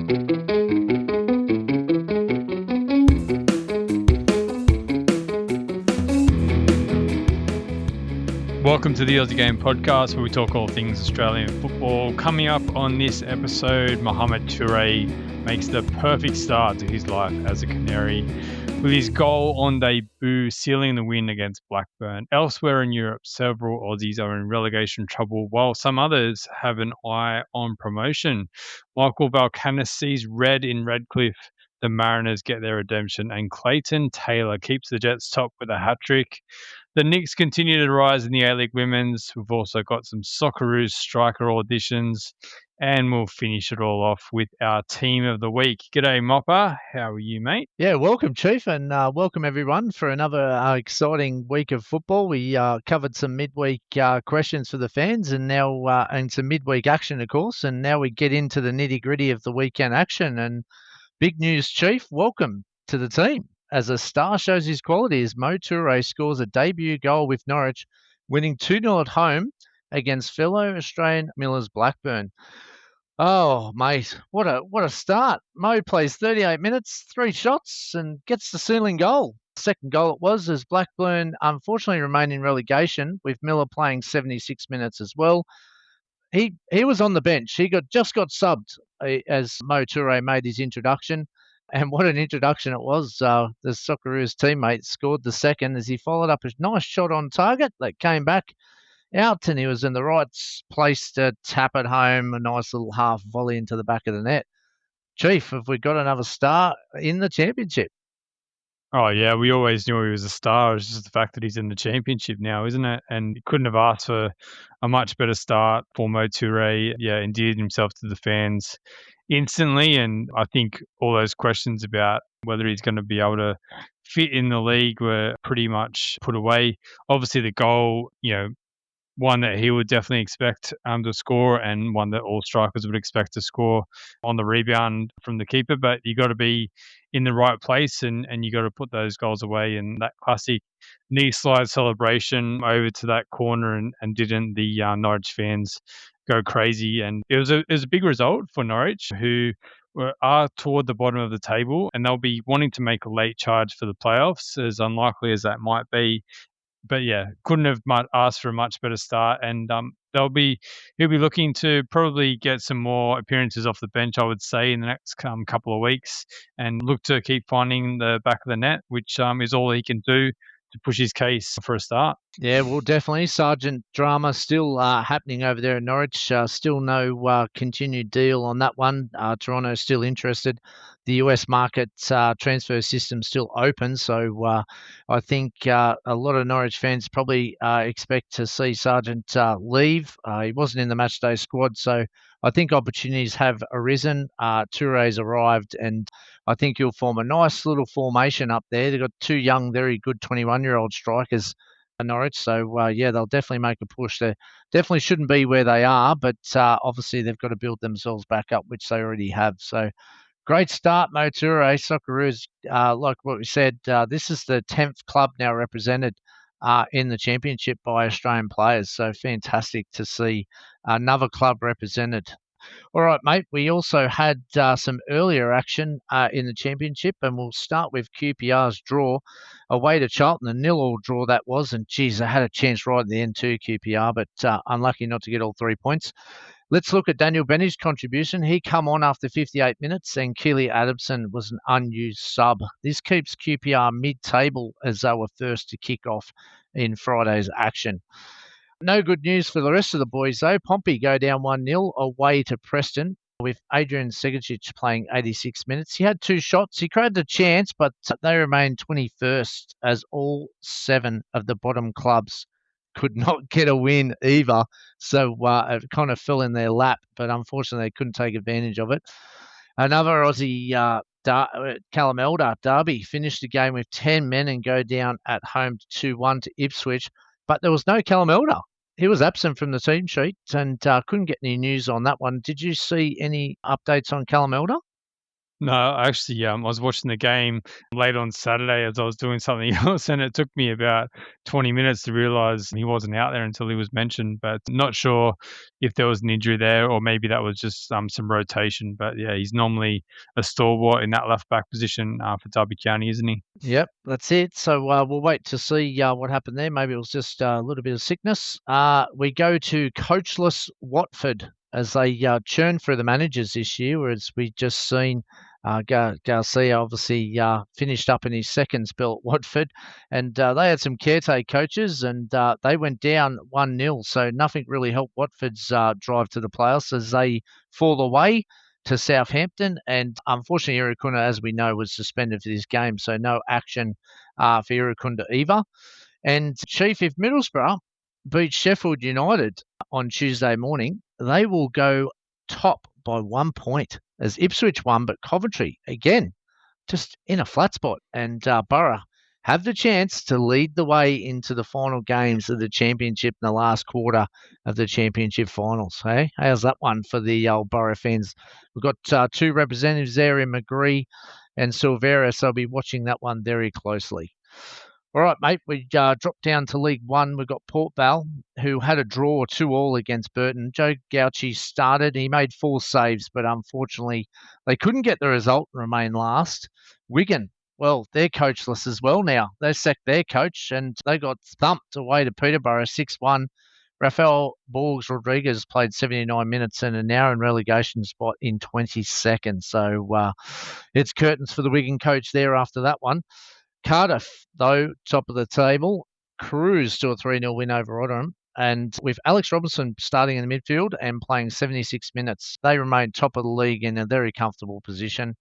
Welcome to the Aussie Game Podcast, where we talk all things Australian football. Coming up on this episode, Mohamed Toure makes the perfect start to his life as a Canary, with his goal on debut sealing the win against Blackburn. Elsewhere in Europe, several Aussies are in relegation trouble, while some others have an eye on promotion. Michael Valkanis sees red in Redcliffe. The Mariners get their redemption, and Clayton Taylor keeps the Jets top with a hat-trick. The Knicks continue to rise in the A-League Women's. We've also got some Socceroos striker auditions, and we'll finish it all off with our Team of the Week. G'day, Mopper. How are you, mate? Yeah, welcome, Chief, and welcome everyone for another exciting week of football. We covered some midweek questions for the fans, and now and some midweek action, of course. And now we get into the nitty-gritty of the weekend action. And big news, Chief. Welcome to the team. As a star shows his quality, as Mo Toure scores a debut goal with Norwich, winning 2-0 at home against fellow Australian Millers Blackburn. Oh, mate, what a start. Mo plays 38 minutes, 3 shots, and gets the sealing goal. Second goal it was, as Blackburn unfortunately remained in relegation, with Miller playing 76 minutes as well. He was on the bench. He just got subbed as Mo Toure made his introduction. And what an introduction it was. The Socceroos teammate scored the second as he followed up a nice shot on target that came back out, and he was in the right place to tap it home, a nice little half volley into the back of the net. Chief, have we got another star in the championship? Oh, yeah, we always knew he was a star. It's just the fact that he's in the championship now, isn't it? And he couldn't have asked for a much better start for Mo Toure. Yeah, endeared himself to the fans instantly. And I think all those questions about whether he's going to be able to fit in the league were pretty much put away. Obviously, the goal, one that he would definitely expect to score, and one that all strikers would expect to score on the rebound from the keeper. But you got to be in the right place, and you got to put those goals away. And that classic knee slide celebration over to that corner, and didn't the Norwich fans go crazy? And it was a big result for Norwich, who are toward the bottom of the table, and they'll be wanting to make a late charge for the playoffs, as unlikely as that might be. But yeah, couldn't have asked for a much better start, and he'll be looking to probably get some more appearances off the bench, I would say, in the next couple of weeks, and look to keep finding the back of the net, which is all he can do to push his case for a start. Yeah, well, definitely. Sergeant drama still happening over there in Norwich. Still no continued deal on that one. Toronto's still interested. The US market transfer system still open. So I think a lot of Norwich fans probably expect to see Sergeant leave. He wasn't in the matchday squad, so I think opportunities have arisen. Toure's arrived, and I think he'll form a nice little formation up there. They've got 2 young, very good 21-year-old strikers in Norwich. So, yeah, they'll definitely make a push. They definitely shouldn't be where they are, but obviously they've got to build themselves back up, which they already have. So, great start, Mo Toure. Socceroos, like what we said, this is the 10th club now represented in the championship by Australian players. So fantastic to see another club represented. All right, mate. We also had some earlier action in the championship, and we'll start with QPR's draw away to Charlton. A 0-0 draw that was, and geez, they had a chance right at the end too, QPR, but unlucky not to get all 3 points. Let's look at Daniel Benny's contribution. He come on after 58 minutes, and Keely Adamson was an unused sub. This keeps QPR mid-table as they were first to kick off in Friday's action. No good news for the rest of the boys, though. Pompey go down 1-0 away to Preston, with Adrian Segicic playing 86 minutes. He had 2 shots. He created a chance, but they remained 21st as all 7 of the bottom clubs could not get a win either. So it kind of fell in their lap, but unfortunately they couldn't take advantage of it. Another Aussie, Callum Elder, Derby, finished the game with 10 men and go down at home 2-1 to Ipswich. But there was no Callum Elder. He was absent from the team sheet and couldn't get any news on that one. Did you see any updates on Callum Elder? No, actually, I was watching the game late on Saturday as I was doing something else, and it took me about 20 minutes to realise he wasn't out there until he was mentioned. But not sure if there was an injury there or maybe that was just some rotation. But yeah, he's normally a stalwart in that left back position for Derby County, isn't he? Yep, that's it. So we'll wait to see what happened there. Maybe it was just a little bit of sickness. We go to coachless Watford as they churn through the managers this year, whereas we just seen Garcia obviously finished up in his second spell at Watford, and they had some caretaker coaches, and they went down 1-0. So nothing really helped Watford's drive to the playoffs as they fall away to Southampton. And unfortunately, Irukunda, as we know, was suspended for this game, so no action for Irukunda either. And Chief, if Middlesbrough beat Sheffield United on Tuesday morning, they will go top by 1 point as Ipswich won, but Coventry, again, just in a flat spot. And Borough have the chance to lead the way into the final games of the championship in the last quarter of the championship finals. Hey, how's that one for the old Borough fans? We've got two representatives there in McGree and Silvera, so I'll be watching that one very closely. All right, mate, we dropped down to League One. We've got Port Vale, who had a draw 2-2 against Burton. Joe Gauchi started. He made 4 saves, but unfortunately, they couldn't get the result and remain last. Wigan, well, they're coachless as well now. They sacked their coach, and they got thumped away to Peterborough 6-1. Rafael Borges Rodriguez played 79 minutes and an hour in relegation spot in 20 seconds. So it's curtains for the Wigan coach there after that one. Cardiff, though, top of the table, cruised to a 3-0 win over Rotherham. And with Alex Robinson starting in the midfield and playing 76 minutes, they remain top of the league in a very comfortable position.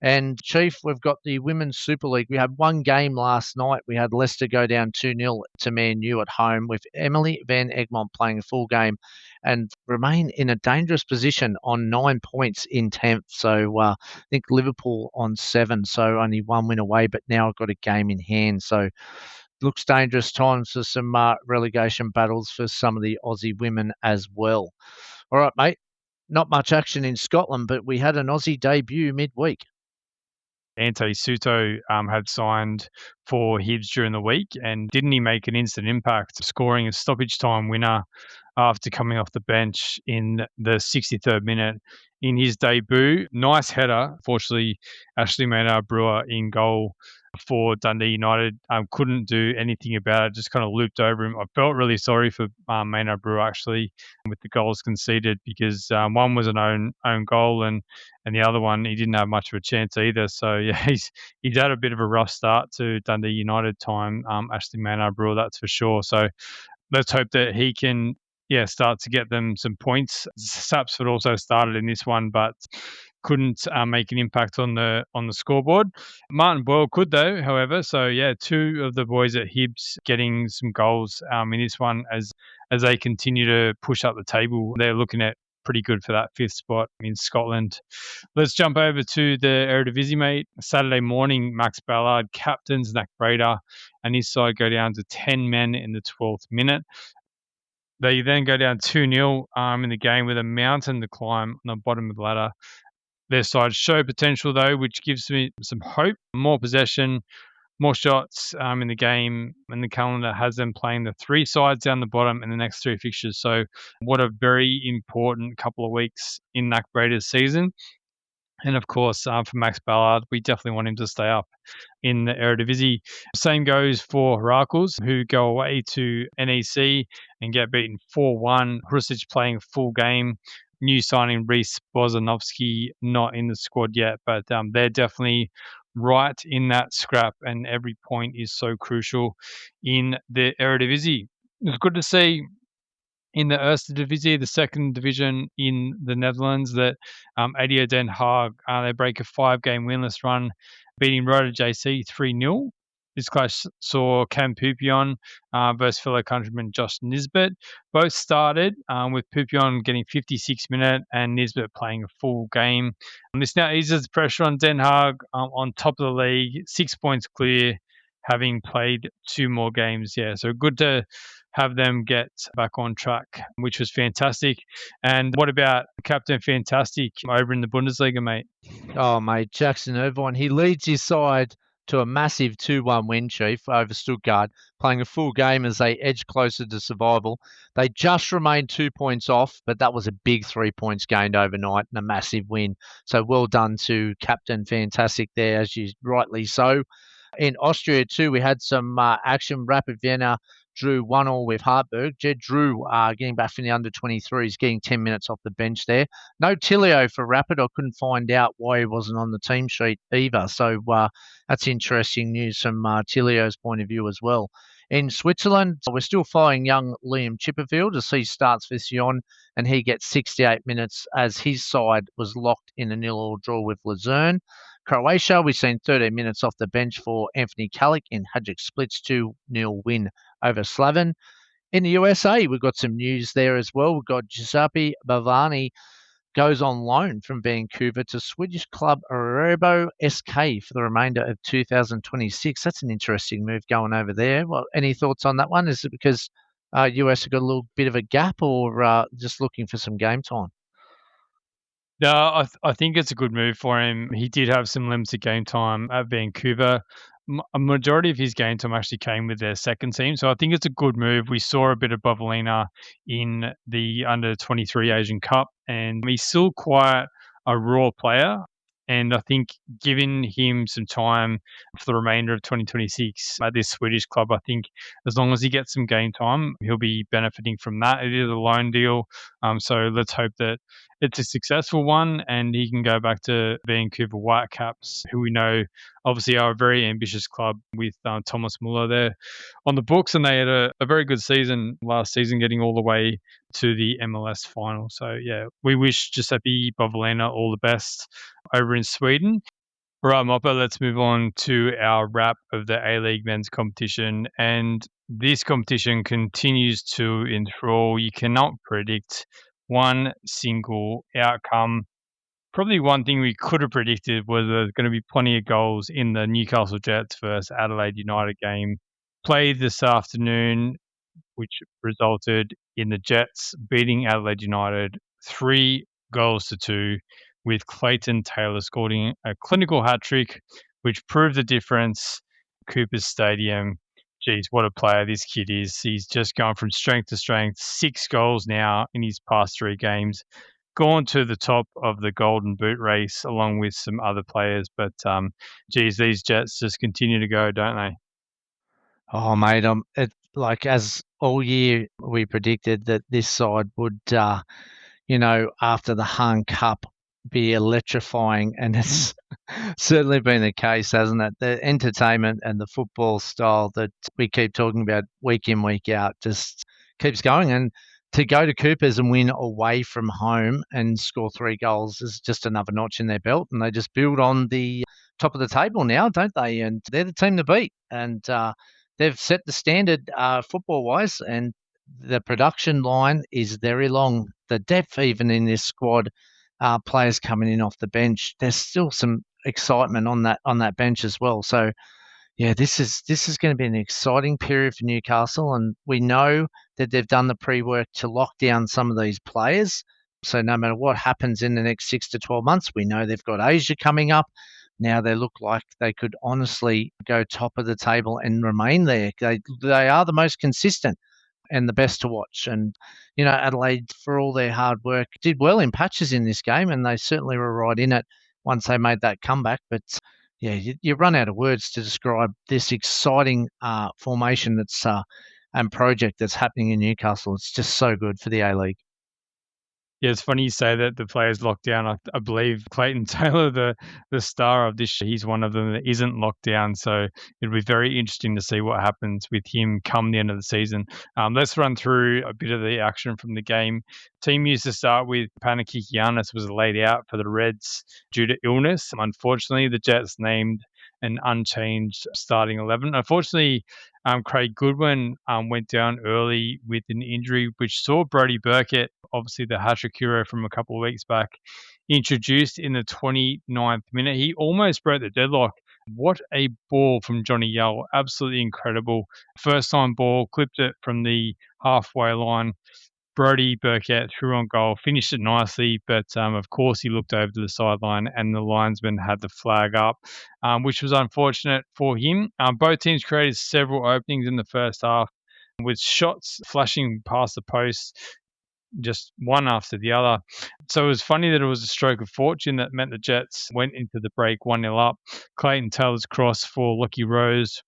And, Chief, we've got the Women's Super League. We had one game last night. We had Leicester go down 2-0 to Man U at home with Emily Van Egmont playing a full game and remain in a dangerous position on 9 points in 10th. So I think Liverpool on 7, so only one win away, but now I've got a game in hand. So looks dangerous times for some relegation battles for some of the Aussie women as well. All right, mate. Not much action in Scotland, but we had an Aussie debut midweek. Ante Suto had signed for Hibs during the week, and didn't he make an instant impact, scoring a stoppage time winner after coming off the bench in the 63rd minute in his debut. Nice header. Fortunately, Ashley Maynard-Brewer in goal for Dundee United couldn't do anything about it, just kind of looped over him. I felt really sorry for Maynard-Brewer actually with the goals conceded, because one was an own goal, and the other one he didn't have much of a chance either. So yeah, he's had a bit of a rough start to Dundee United time, Ashley Maynard-Brewer, that's for sure. So let's hope that he can start to get them some points. Sapsford also started in this one, but couldn't make an impact on the scoreboard. Martin Boyle could though, however. So yeah, 2 of the boys at Hibs getting some goals in this one as they continue to push up the table. They're looking at pretty good for that 5th spot in Scotland. Let's jump over to the Eredivisie, mate. Saturday morning, Max Ballard captains Zach Brader, and his side go down to 10 men in the 12th minute. They then go down 2-0 in the game with a mountain to climb on the bottom of the ladder. Their side show potential, though, which gives me some hope. More possession, more shots in the game, and the calendar has them playing the 3 sides down the bottom in the next 3 fixtures. So what a very important couple of weeks in Mac Brader's season. And of course, for Max Ballard, we definitely want him to stay up in the Eredivisie. Same goes for Heracles, who go away to NEC and get beaten 4-1. Hrusic playing a full game. New signing Reece Bozanovsky not in the squad yet, but they're definitely right in that scrap, and every point is so crucial in the Eredivisie. It's good to see in the Eerste Divisie, the second division in the Netherlands, that ADO Den Haag, they break a 5-game winless run, beating Roda JC 3-0. This clash saw Cam Pupion versus fellow countryman Josh Nisbet. Both started with Pupion getting 56 minutes and Nisbet playing a full game. This now eases the pressure on Den Haag on top of the league, 6 points clear, having played 2 more games. Yeah, so good to have them get back on track, which was fantastic. And what about Captain Fantastic over in the Bundesliga, mate? Oh, mate, Jackson Irvine, he leads his side to a massive 2-1 win, Chief, over Stuttgart, playing a full game as they edge closer to survival. They just remained 2 points off, but that was a big 3 points gained overnight and a massive win. So well done to Captain Fantastic there, as you rightly so. In Austria, too, we had some action. Rapid Vienna drew 1-1 with Hartberg. Jed Drew, getting back from the under-23s, getting 10 minutes off the bench there. No Tilio for Rapid. I couldn't find out why he wasn't on the team sheet either. So that's interesting news from Tilio's point of view as well. In Switzerland, we're still following young Liam Chipperfield as he starts for Sion, and he gets 68 minutes as his side was locked in a 0-0 draw with Luzerne. Croatia, we've seen 13 minutes off the bench for Anthony Kalik in Hadžić Split's 2-0 win over Slaven. In the USA, we've got some news there as well. We've got Giuseppe Bavani goes on loan from Vancouver to Swedish club Rebo SK for the remainder of 2026. That's an interesting move going over there. Well, any thoughts on that one? Is it because US have got a little bit of a gap, or just looking for some game time? No, I think it's a good move for him. He did have some limited game time at Vancouver. A majority of his game time actually came with their second team, so I think it's a good move. We saw a bit of Bovalina in the under-23 Asian Cup, and he's still quite a raw player. And I think giving him some time for the remainder of 2026 at this Swedish club, I think as long as he gets some game time, he'll be benefiting from that. It is a loan deal, so let's hope that it's a successful one and he can go back to Vancouver Whitecaps, who we know obviously are a very ambitious club with Thomas Muller there on the books, and they had a very good season last season, getting all the way to the MLS final. So yeah, we wish Giuseppe Bovalina all the best over in Sweden. All right, Mopper, let's move on to our wrap of the A-League men's competition. And this competition continues to enthrall. You cannot predict one single outcome. Probably one thing we could have predicted was there's going to be plenty of goals in the Newcastle Jets versus Adelaide United game played this afternoon, which resulted in the Jets beating Adelaide United 3-2, with Clayton Taylor scoring a clinical hat-trick, which proved the difference. Cooper's Stadium, geez, what a player this kid is. He's just gone from strength to strength, 6 goals now in his past 3 games, gone to the top of the Golden Boot race along with some other players. But, geez, these Jets just continue to go, don't they? Oh, mate, as all year we predicted that this side would, after the Hung Cup, be electrifying, and it's certainly been the case, hasn't it? The entertainment and the football style that we keep talking about week in, week out just keeps going. And to go to Coopers and win away from home and score 3 goals is just another notch in their belt, and they just build on the top of the table now, don't they? And they're the team to beat, and they've set the standard football-wise, and the production line is very long. The depth even in this squad, players coming in off the bench, there's still some excitement on that bench as well. So, yeah, this is going to be an exciting period for Newcastle, and we know that they've done the pre-work to lock down some of these players. So no matter what happens in the next 6 to 12 months, we know they've got Asia coming up. Now they look like they could honestly go top of the table and remain there. They are the most consistent and the best to watch. And, Adelaide, for all their hard work, did well in patches in this game, and they certainly were right in it once they made that comeback. But, yeah, you run out of words to describe this exciting formation and project that's happening in Newcastle. It's just so good for the A-League. Yeah, it's funny you say that the players locked down. I believe Clayton Taylor, the star of this, he's one of them that isn't locked down. So it'll be very interesting to see what happens with him come the end of the season. Let's run through a bit of the action from the game. Team used to start with Panakikianis was laid out for the Reds due to illness. Unfortunately, the Jets named an unchanged starting 11. Unfortunately, Craig Goodwin went down early with an injury, which saw Brodie Burkett, obviously the hat-trick hero from a couple of weeks back, introduced in the 29th minute. He almost broke the deadlock What a ball from Johnny Yell. Absolutely incredible. First time ball, clipped it from the halfway line. Brodie Burkett threw on goal, finished it nicely, but of course he looked over to the sideline and the linesman had the flag up, which was unfortunate for him. Both teams created several openings in the first half with shots flashing past the post, just one after the other. So it was funny that it was a stroke of fortune that meant the Jets went into the break 1-0 up. Clayton Taylor's cross for Lucky Rose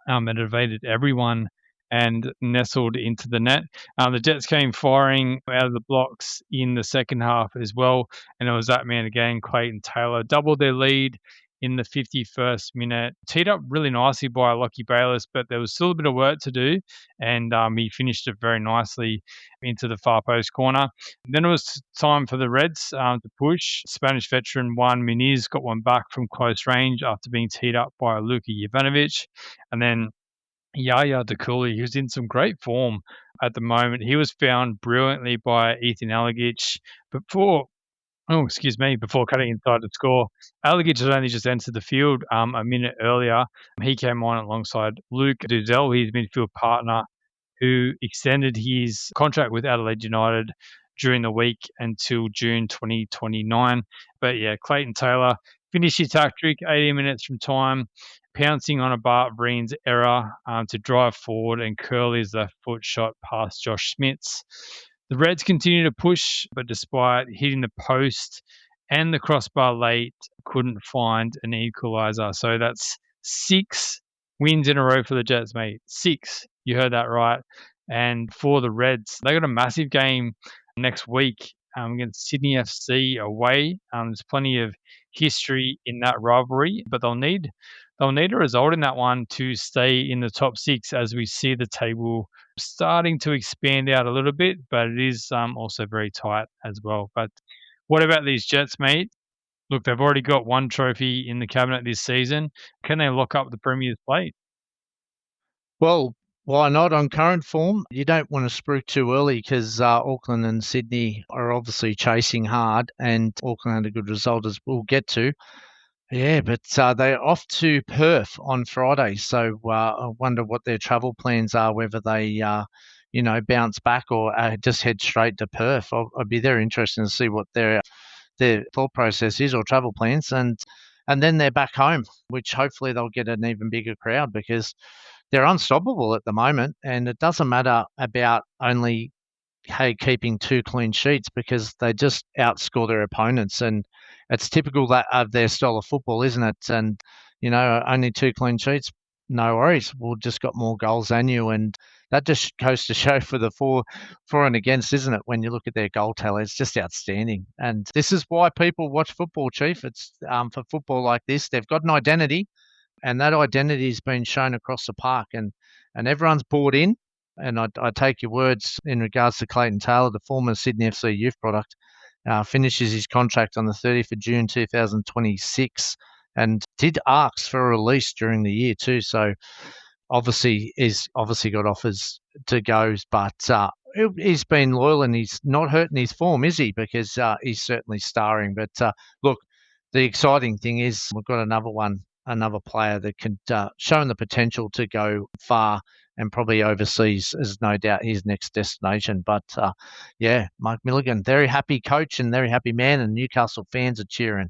it evaded everyone and nestled into the net. The Jets came firing out of the blocks in the second half as well, and it was that man again, Clayton Taylor, doubled their lead in the 51st minute. Teed up really nicely by Lockie Bayliss, but there was still a bit of work to do, and he finished it very nicely into the far post corner. Then it was time for the Reds to push. Spanish veteran Juan Muniz got one back from close range after being teed up by Luka Jovanovic. And then Yaya Dakuli, who's in some great form at the moment, he was found brilliantly by Ethan Alagic before cutting inside to score. Alagic had only just entered the field a minute earlier. He came on alongside Luke Duzel, his midfield partner, who extended his contract with Adelaide United during the week until June 2029. But yeah, Clayton Taylor finished his hat-trick 18 minutes from time, pouncing on a Bart Vreen's error to drive forward and curl his left foot shot past Josh Smits. The Reds continue to push, but despite hitting the post and the crossbar late, couldn't find an equaliser. So that's 6 wins in a row for the Jets, mate. 6. You heard that right. And for the Reds, they got a massive game next week against Sydney FC away. There's plenty of history in that rivalry, but they'll need a result in that one to stay in the top 6 as we see the table starting to expand out a little bit, but it is also very tight as well. But what about these Jets, mate? Look, they've already got one trophy in the cabinet this season. Can they lock up the Premier's plate? Well, why not on current form? You don't want to spruik too early because Auckland and Sydney are obviously chasing hard, and Auckland had a good result as we'll get to. Yeah, but they're off to Perth on Friday, so I wonder what their travel plans are, whether they, bounce back or just head straight to Perth. I'd be very interested to see what their thought process is or travel plans, and then they're back home, which hopefully they'll get an even bigger crowd because they're unstoppable at the moment, and it doesn't matter about only keeping 2 clean sheets because they just outscore their opponents, and it's typical that of their style of football, isn't it? And only 2 clean sheets, no worries. We've just got more goals than you, and that just goes to show for the for and against, isn't it? When you look at their goal tally, it's just outstanding, and this is why people watch football, Chief. It's for football like this, they've got an identity. And that identity has been shown across the park, and everyone's bought in. And I take your words in regards to Clayton Taylor, the former Sydney FC youth product, finishes his contract on the 30th of June 2026, and did ask for a release during the year too. So obviously got offers to go, but he's been loyal and he's not hurting his form, is he? Because he's certainly starring. But look, the exciting thing is we've got another player that can show the potential to go far, and probably overseas is no doubt his next destination. But Mike Milligan, very happy coach and very happy man, and Newcastle fans are cheering.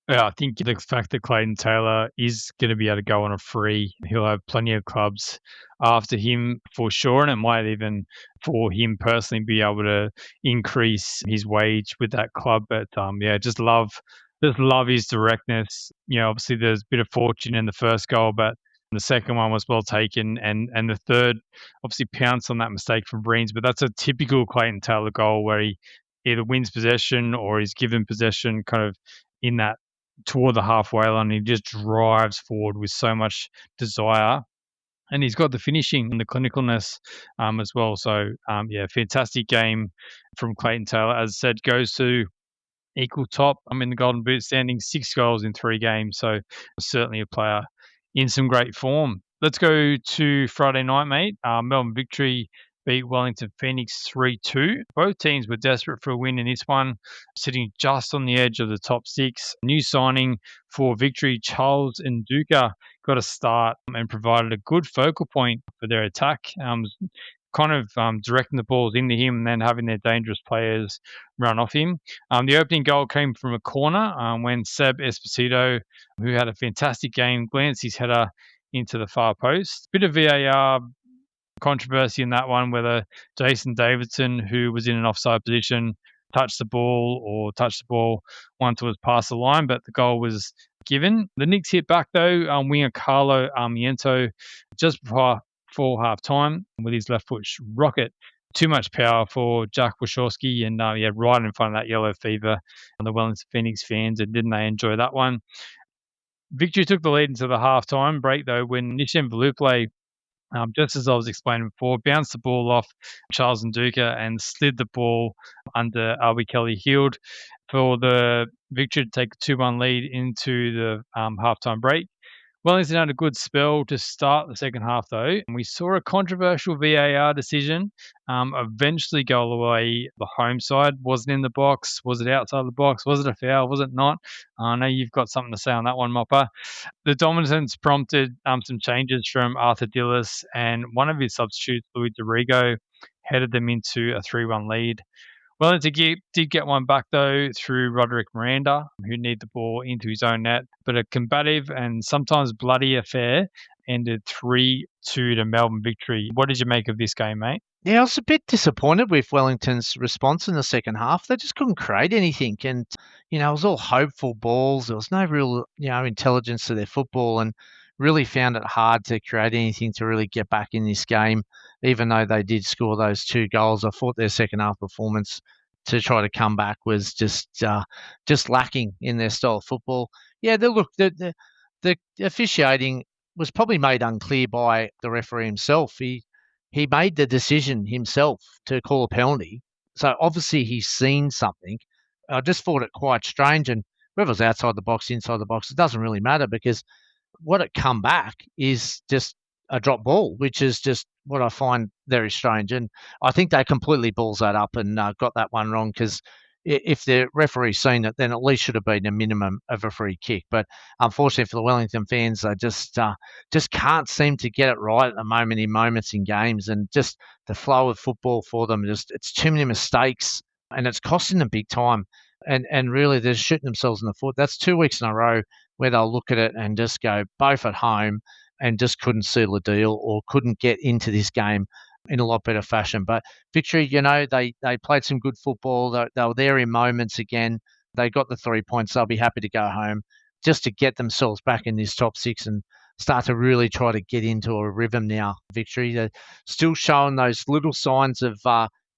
Yeah, I think the fact that Clayton Taylor is going to be able to go on a free, he'll have plenty of clubs after him for sure, and it might even for him personally be able to increase his wage with that club. But just love his directness. Obviously there's a bit of fortune in the first goal, but the second one was well taken, and the third obviously pounced on that mistake from Breens. But that's a typical Clayton Taylor goal where he either wins possession or he's given possession kind of in that toward the halfway line. He just drives forward with so much desire, and he's got the finishing and the clinicalness as well. So fantastic game from Clayton Taylor. As I said, goes to equal top. In the Golden Boot standing, 6 goals in 3 games. So certainly a player in some great form. Let's go to Friday night, mate. Melbourne Victory beat Wellington Phoenix 3-2. Both teams were desperate for a win in this one, sitting just on the edge of the top six. New signing for Victory, Charles Nduka, got a start and provided a good focal point for their attack. Directing the balls into him and then having their dangerous players run off him. The opening goal came from a corner when Seb Esposito, who had a fantastic game, glanced his header into the far post. Bit of VAR controversy in that one, whether Jason Davidson, who was in an offside position, touched the ball once it was past the line, but the goal was given. The Knicks hit back though, winger Carlo Armiento just before half time with his left foot rocket. Too much power for Jack Wachowski, and right in front of that yellow fever on the Wellington Phoenix fans, and didn't they enjoy that one? Victory took the lead into the half-time break though when Nishan Veluple, just as I was explaining before, bounced the ball off Charles Nduka and slid the ball under Albie Kelly-Hield for the Victory to take a 2-1 lead into the halftime break. Wellington had a good spell to start the second half, though, and we saw a controversial VAR decision eventually go away. The home side wasn't in the box. Was it outside the box? Was it a foul? Was it not? I know you've got something to say on that one, Mopper. The dominance prompted some changes from Arthur Dillis, and one of his substitutes, Louis Dorigo, headed them into a 3-1 lead. Wellington did get one back, though, through Roderick Miranda, who needed the ball into his own net. But a combative and sometimes bloody affair ended 3-2 to Melbourne Victory. What did you make of this game, mate? Yeah, I was a bit disappointed with Wellington's response in the second half. They just couldn't create anything. And, it was all hopeful balls. There was no real, intelligence to their football, and really found it hard to create anything to really get back in this game, even though they did score those 2 goals. I thought their second half performance to try to come back was just lacking in their style of football. Yeah, the officiating was probably made unclear by the referee himself. He made the decision himself to call a penalty, so obviously he's seen something. I just thought it quite strange, and whether it was outside the box, inside the box, it doesn't really matter, because what it come back is just a drop ball, which is just what I find very strange. And I think they completely balls that up and got that one wrong, because if the referee's seen it, then at least should have been a minimum of a free kick. But unfortunately for the Wellington fans, they just can't seem to get it right at the moment in moments in games, and just the flow of football for them, it's too many mistakes, and it's costing them big time. And really, they're shooting themselves in the foot. That's 2 weeks in a row where they'll look at it and just go both at home and just couldn't seal a deal, or couldn't get into this game in a lot better fashion. But Victory, they played some good football. They were there in moments again. They got the 3 points. They'll be happy to go home just to get themselves back in this top 6 and start to really try to get into a rhythm now. Victory, they're still showing those little signs of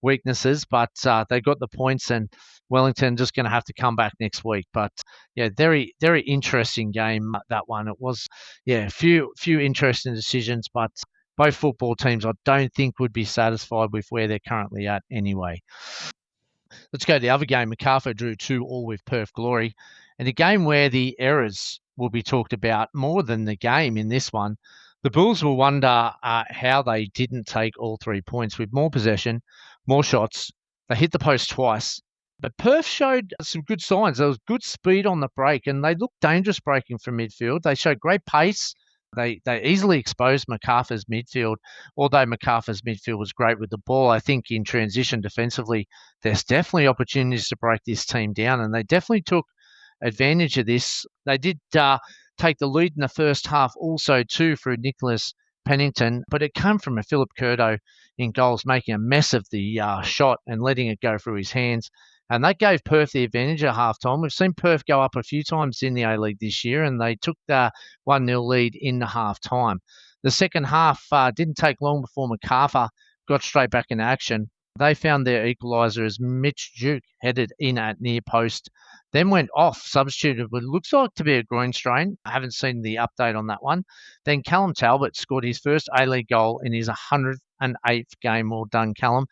weaknesses, but they got the points, and Wellington just going to have to come back next week. But yeah, very, very interesting game, that one. It was, a few interesting decisions, but both football teams I don't think would be satisfied with where they're currently at anyway. Let's go to the other game. Macarthur drew 2-2 with Perth Glory, and a game where the errors will be talked about more than the game in this one. The Bulls will wonder how they didn't take all 3 points with more possession, more shots. They hit the post twice. But Perth showed some good signs. There was good speed on the break, and they looked dangerous breaking from midfield. They showed great pace. They easily exposed Macarthur's midfield, although Macarthur's midfield was great with the ball. I think in transition defensively, there's definitely opportunities to break this team down, and they definitely took advantage of this. They did take the lead in the first half also too through Nicholas Pennington, but it came from a Philip Curto in goals, making a mess of the shot and letting it go through his hands. And that gave Perth the advantage at halftime. We've seen Perth go up a few times in the A-League this year, and they took the 1-0 lead in the halftime. The second half didn't take long before Macarthur got straight back in action. They found their equaliser as Mitch Duke headed in at near post, then went off, substituted what looks like to be a groin strain. I haven't seen the update on that one. Then Callum Talbot scored his first A-League goal in his 108th game. Well done, Callum.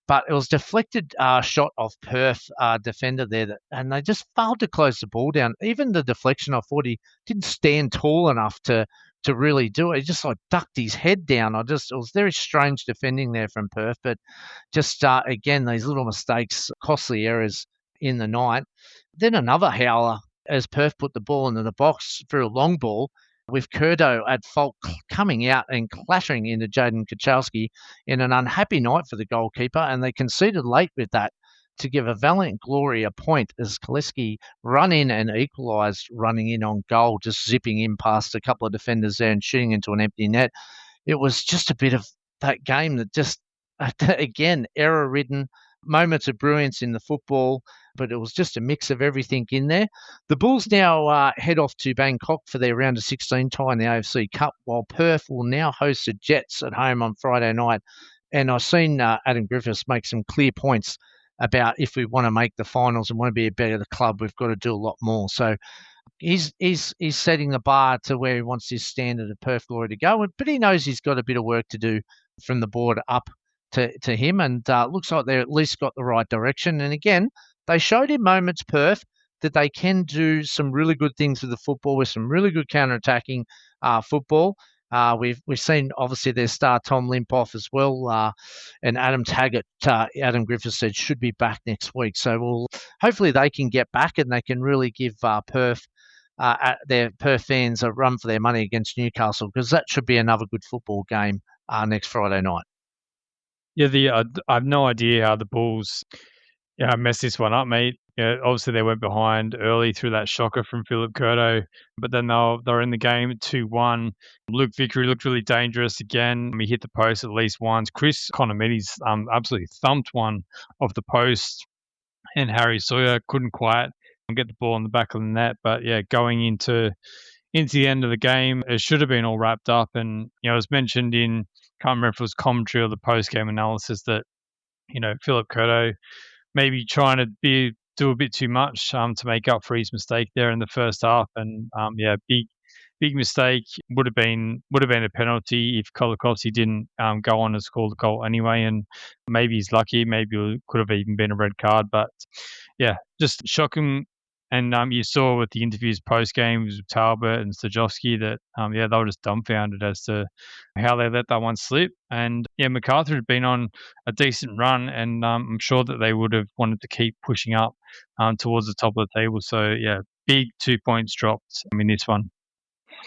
But it was deflected shot off Perth defender there, and they just failed to close the ball down. Even the deflection, I thought he didn't stand tall enough to to really do it. He just like ducked his head down. It was very strange defending there from Perth, but just again, these little mistakes, costly errors in the night. Then another howler as Perth put the ball into the box for a long ball with Curdo at fault coming out and clattering into Jaden Kachowski in an unhappy night for the goalkeeper, and they conceded late with that to give a Valiant Glory a point as Koleski run in and equalised running in on goal, just zipping in past a couple of defenders there and shooting into an empty net. It was just a bit of that game that just, again, error-ridden, moments of brilliance in the football, but it was just a mix of everything in there. The Bulls now head off to Bangkok for their round of 16 tie in the AFC Cup, while Perth will now host the Jets at home on Friday night. And I've seen Adam Griffiths make some clear points about if we want to make the finals and want to be a better club, we've got to do a lot more. So he's setting the bar to where he wants his standard of Perth Glory to go, but he knows he's got a bit of work to do from the board up to him, and looks like they're at least got the right direction. And again, they showed in moments, Perth, that they can do some really good things with the football, with some really good counter-attacking football. We've seen, obviously, their star Tom limp off as well, and Adam Taggart, Adam Griffiths said, should be back next week. So hopefully they can get back and they can really give Perth, their Perth fans, a run for their money against Newcastle, because that should be another good football game next Friday night. Yeah, I have no idea how the Bulls messed this one up, mate. Yeah, obviously they went behind early through that shocker from Philip Curto, but then they're in the game at 2-1. Luke Vickery looked really dangerous again. He hit the post at least once. Chris Conomidis absolutely thumped one off the post, and Harry Sawyer couldn't quite get the ball in the back of the net. But yeah, going into the end of the game, it should have been all wrapped up. And it was mentioned in, can't remember if it was commentary or the post-game analysis, that Philip Curto maybe trying to do a bit too much to make up for his mistake there in the first half, and big mistake. Would have been a penalty if Kolakowski didn't go on and score the goal anyway, and maybe he's lucky. Maybe it could have even been a red card, but yeah, just shocking. And you saw with the interviews post-game with Talbot and Stajowski that, they were just dumbfounded as to how they let that one slip. And, MacArthur had been on a decent run, and I'm sure that they would have wanted to keep pushing up towards the top of the table. So, yeah, big 2 points dropped in this one.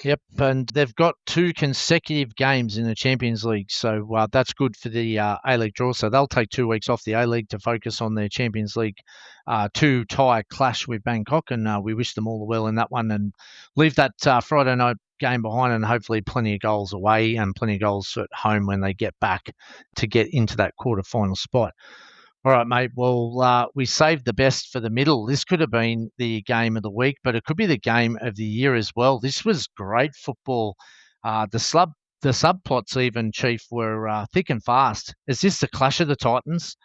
Yep, and they've got 2 consecutive games in the Champions League, so that's good for the A-League draw. So they'll take 2 weeks off the A-League to focus on their Champions League 2 tie clash with Bangkok, and we wish them all the well in that one, and leave that Friday night game behind, and hopefully plenty of goals away and plenty of goals at home when they get back to get into that quarter-final spot. All right, mate. Well, we saved the best for the middle. This could have been the game of the week, but it could be the game of the year as well. This was great football. The subplots even, Chief, were thick and fast. Is this the clash of the Titans?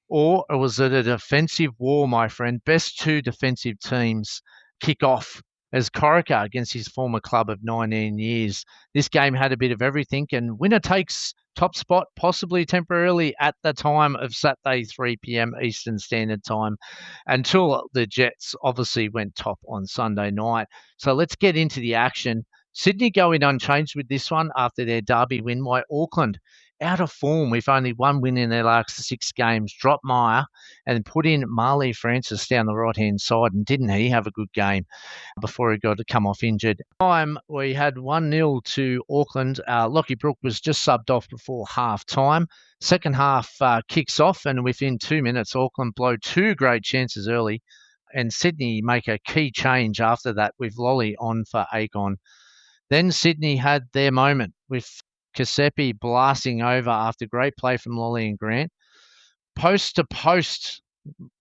Or was it a defensive war, my friend? Best 2 defensive teams kick off as Corica against his former club of 19 years. This game had a bit of everything, and winner takes top spot, possibly temporarily at the time of Saturday, 3 p.m. Eastern Standard Time, until the Jets obviously went top on Sunday night. So let's get into the action. Sydney going unchanged with this one after their derby win, while Auckland out of form with only 1 win in their last 6 games, dropped Meyer and put in Marley Francis down the right-hand side, and didn't he have a good game before he got to come off injured. We had 1-0 to Auckland. Lockie Brooke was just subbed off before half-time. Second half kicks off, and within 2 minutes, Auckland blow 2 great chances early, and Sydney make a key change after that with Lolly on for Akon. Then Sydney had their moment with Kasepi blasting over after great play from Lolly and Grant. Post to post.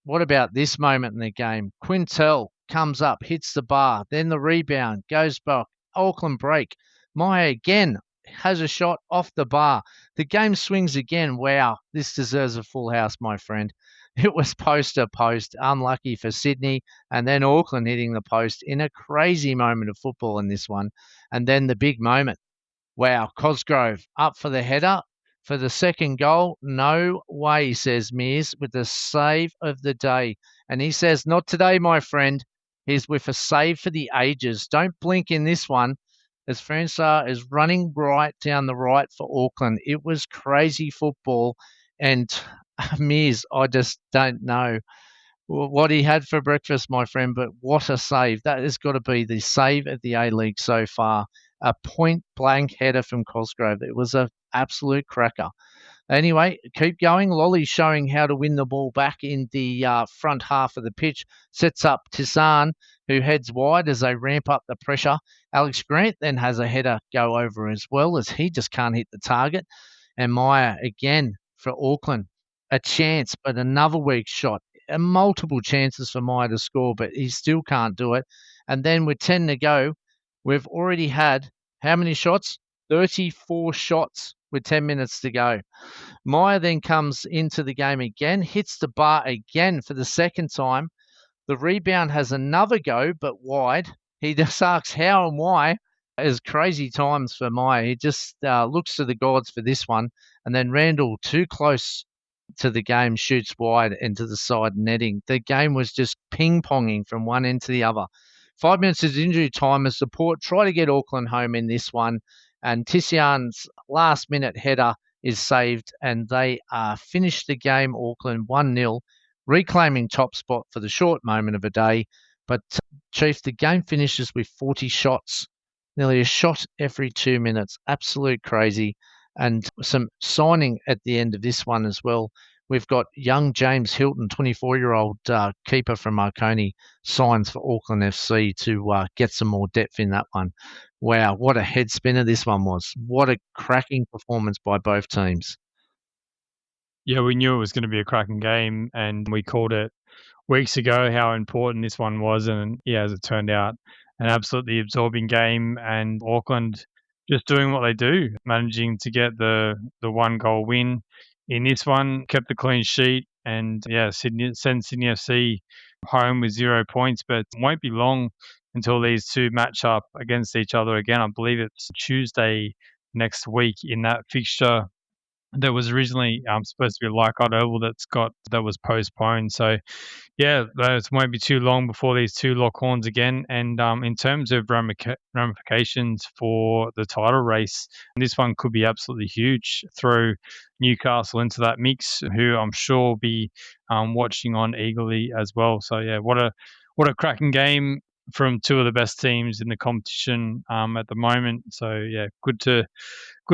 What about this moment in the game? Quintel comes up, hits the bar, then the rebound, goes back. Auckland break. Meyer again has a shot off the bar. The game swings again. Wow, this deserves a full house, my friend. It was post to post. Unlucky for Sydney. And then Auckland hitting the post in a crazy moment of football in this one. And then the big moment. Wow, Cosgrove up for the header for the second goal. No way, says Mears, with the save of the day. And he says, not today, my friend. He's with a save for the ages. Don't blink in this one. as Francois is running right down the right for Auckland. It was crazy football. And Mears, I just don't know what he had for breakfast, my friend, but what a save. That has got to be the save of the A-League so far. A point-blank header from Cosgrove. It was an absolute cracker. Anyway, keep going. Lolly's showing how to win the ball back in the front half of the pitch. Sets up Tisan, who heads wide as they ramp up the pressure. Alex Grant then has a header go over as well, as he just can't hit the target. And Meyer again for Auckland. A chance, but another weak shot. And multiple chances for Meyer to score, but he still can't do it. And then with 10 to go, we've already had how many shots? 34 shots with 10 minutes to go. Meyer then comes into the game again, hits the bar again for the second time. The rebound has another go, but wide. He just asks how and why. It's crazy times for Meyer. He just looks to the gods for this one. And then Randall, too close to the game, shoots wide into the side netting. The game was just ping-ponging from one end to the other. 5 minutes is injury time as support try to get Auckland home in this one. And Tissian's last-minute header is saved, and they finish the game, Auckland 1-0, reclaiming top spot for the short moment of a day. But, Chief, the game finishes with 40 shots, nearly a shot every 2 minutes. Absolute crazy. And some signing at the end of this one as well. We've got young James Hilton, 24-year-old keeper from Marconi, signs for Auckland FC to get some more depth in that one. Wow, what a head spinner this one was. What a cracking performance by both teams. Yeah, we knew it was going to be a cracking game, and we called it weeks ago how important this one was. And yeah, as it turned out, an absolutely absorbing game, and Auckland just doing what they do, managing to get the 1-goal win in this one, kept the clean sheet, and yeah, send Sydney FC home with 0 points. But it won't be long until these two match up against each other again. I believe it's Tuesday next week in that fixture that was originally supposed to be a Leichhardt Oval that was postponed. So yeah, it won't be too long before these two lock horns again. And in terms of ramifications for the title race, this one could be absolutely huge. Throw Newcastle into that mix, who I'm sure will be watching on eagerly as well. So yeah, what a cracking game from two of the best teams in the competition at the moment. So yeah, good to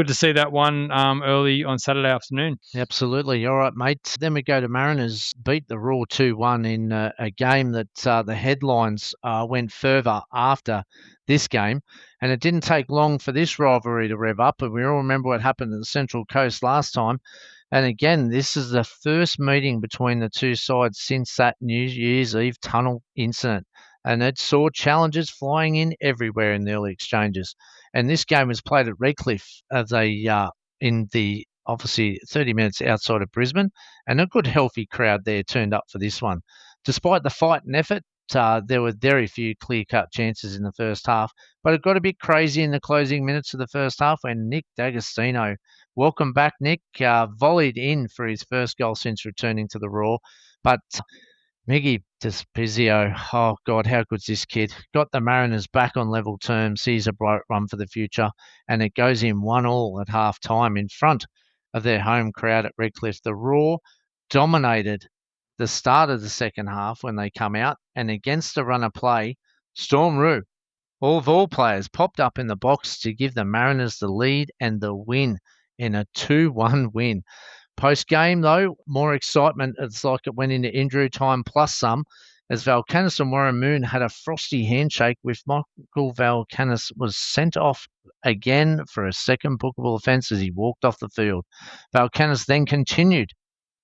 see that one early on Saturday afternoon. Absolutely. All right, mate. Then we go to Mariners, beat the Raw 2-1 in a game that the headlines went further after this game. And it didn't take long for this rivalry to rev up. And we all remember what happened at the Central Coast last time. And again, this is the first meeting between the two sides since that New Year's Eve tunnel incident. And it saw challenges flying in everywhere in the early exchanges. And this game was played at Redcliffe as in the obviously 30 minutes outside of Brisbane, and a good healthy crowd there turned up for this one. Despite the fight and effort, there were very few clear-cut chances in the first half, but it got a bit crazy in the closing minutes of the first half when Nick D'Agostino, welcome back Nick, volleyed in for his first goal since returning to the Raw, but Miggy Despizio, oh God, how good's this kid? Got the Mariners back on level terms, sees a bright run for the future, and it goes in 1-1 at half-time in front of their home crowd at Redcliffe. The Raw dominated the start of the second half when they come out, and against the run of play, Storm Roo, all players, popped up in the box to give the Mariners the lead and the win in a 2-1 win. Post-game, though, more excitement. It's like it went into injury time plus some, as Valkanis and Warren Moon had a frosty handshake with Michael Valkanis was sent off again for a second bookable offence as he walked off the field. Valkanis then continued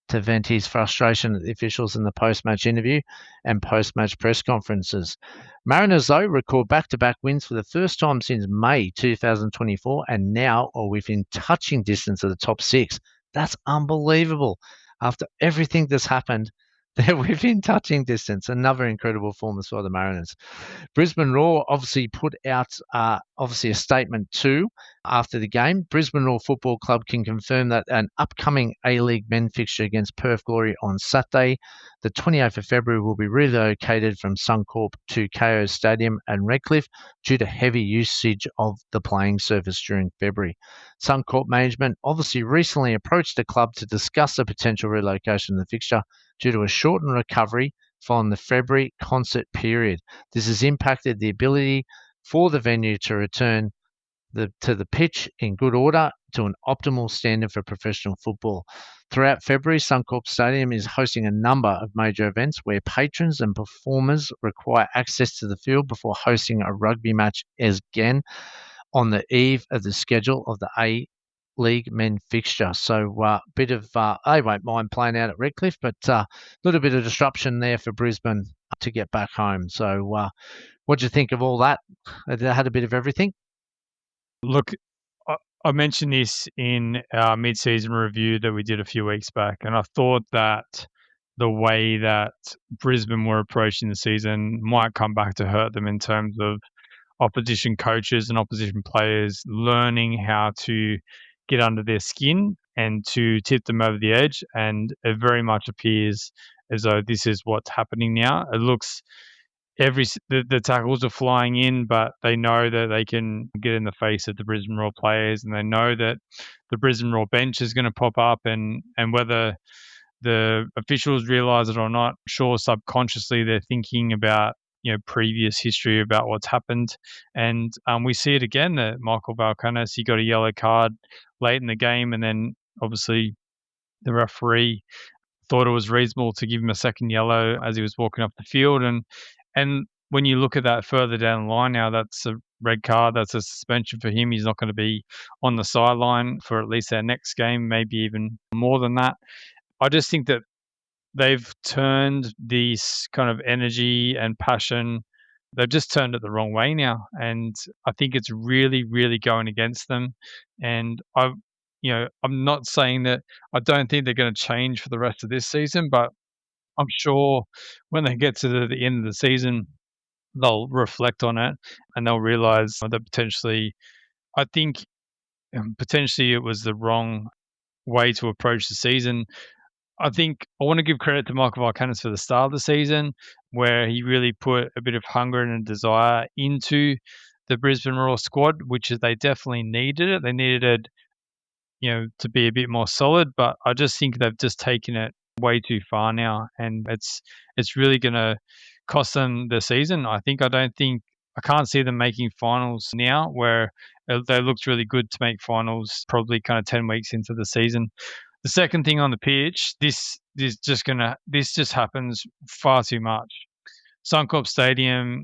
to vent his frustration at the officials in the post-match interview and post-match press conferences. Mariners, though, record back-to-back wins for the first time since May 2024 and now are within touching distance of the top six. That's unbelievable. After everything that's happened, They're within touching distance. Another incredible performance for the Mariners. Brisbane Roar obviously put out a statement too after the game. Brisbane Roar Football Club can confirm that an upcoming A-League men fixture against Perth Glory on Saturday, the 28th of February, will be relocated from Suncorp to KO Stadium and Redcliffe due to heavy usage of the playing surface during February. Suncorp management obviously recently approached the club to discuss a potential relocation of the fixture due to a shortened recovery following the February concert period. This has impacted the ability for the venue to return to the pitch in good order to an optimal standard for professional football. Throughout February, Suncorp Stadium is hosting a number of major events where patrons and performers require access to the field before hosting a rugby match again on the eve of the schedule of the A-League men fixture. So they won't mind playing out at Redcliffe, but a little bit of disruption there for Brisbane to get back home. So what do you think of all that? They had a bit of everything. Look, I mentioned this in our mid-season review that we did a few weeks back, and I thought that the way that Brisbane were approaching the season might come back to hurt them in terms of opposition coaches and opposition players learning how to get under their skin and to tip them over the edge. And it very much appears as though this is what's happening now. It looks the tackles are flying in, but they know that they can get in the face of the Brisbane Roar players, and they know that the Brisbane Roar bench is going to pop up, and whether the officials realise it or not, sure, subconsciously they're thinking about previous history about what's happened. And we see it again that Michael Valkanis, he got a yellow card late in the game, and then obviously the referee thought it was reasonable to give him a second yellow as he was walking up the field. And when you look at that further down the line now, that's a red card, that's a suspension for him. He's not going to be on the sideline for at least our next game, maybe even more than that. I just think that they've turned this kind of energy and passion, they've just turned it the wrong way now. And I think it's really, really going against them. And I'm not saying that I don't think they're going to change for the rest of this season, but I'm sure when they get to the end of the season, they'll reflect on it and they'll realize that I think potentially it was the wrong way to approach the season. I think I want to give credit to Michael Valkanis for the start of the season, where he really put a bit of hunger and a desire into the Brisbane Roar squad, which they definitely needed it. They needed it, to be a bit more solid, but I just think they've just taken it way too far now, and it's really going to cost them the season. I can't see them making finals now, where they looked really good to make finals probably kind of 10 weeks into the season. The second thing on the pitch, this just happens far too much. Suncorp Stadium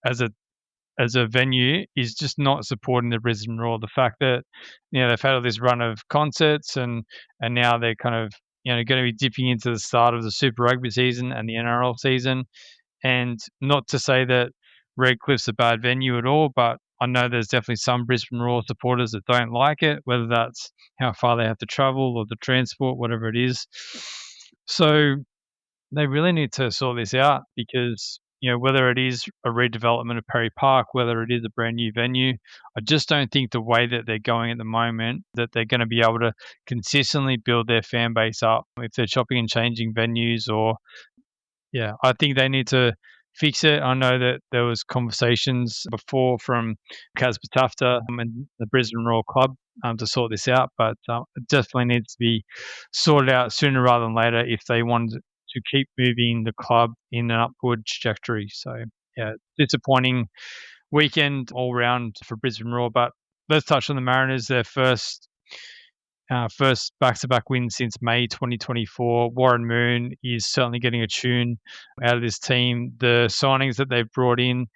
as a venue is just not supporting the Brisbane Roar. The fact that they've had all this run of concerts and now they're kind of going to be dipping into the start of the Super Rugby season and the NRL season, and not to say that Redcliffe's a bad venue at all, but I know there's definitely some Brisbane Roar supporters that don't like it, whether that's how far they have to travel or the transport, whatever it is. So they really need to sort this out, because whether it is a redevelopment of Perry Park, whether it is a brand new venue, I just don't think the way that they're going at the moment that they're going to be able to consistently build their fan base up if they're chopping and changing venues. I think they need to fix it. I know that there was conversations before from Kaz Batafta and the Brisbane Roar Club to sort this out, but it definitely needs to be sorted out sooner rather than later if they want to keep moving the club in an upward trajectory. So, disappointing weekend all round for Brisbane Roar. But let's touch on the Mariners, their first back-to-back win since May 2024. Warren Moon is certainly getting a tune out of this team. The signings that they've brought in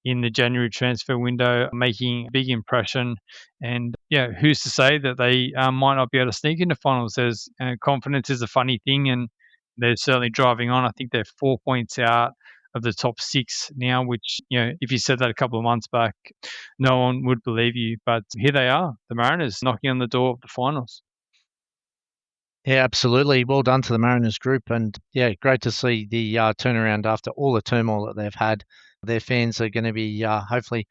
the January transfer window are making a big impression. And who's to say that they might not be able to sneak into finals? There's confidence is a funny thing, and they're certainly driving on. I think they're 4 points out of the top 6 now, which, if you said that a couple of months back, no one would believe you. But here they are, the Mariners, knocking on the door of the finals. Yeah, absolutely. Well done to the Mariners group. And yeah, great to see the turnaround after all the turmoil that they've had. Their fans are going to be hopefully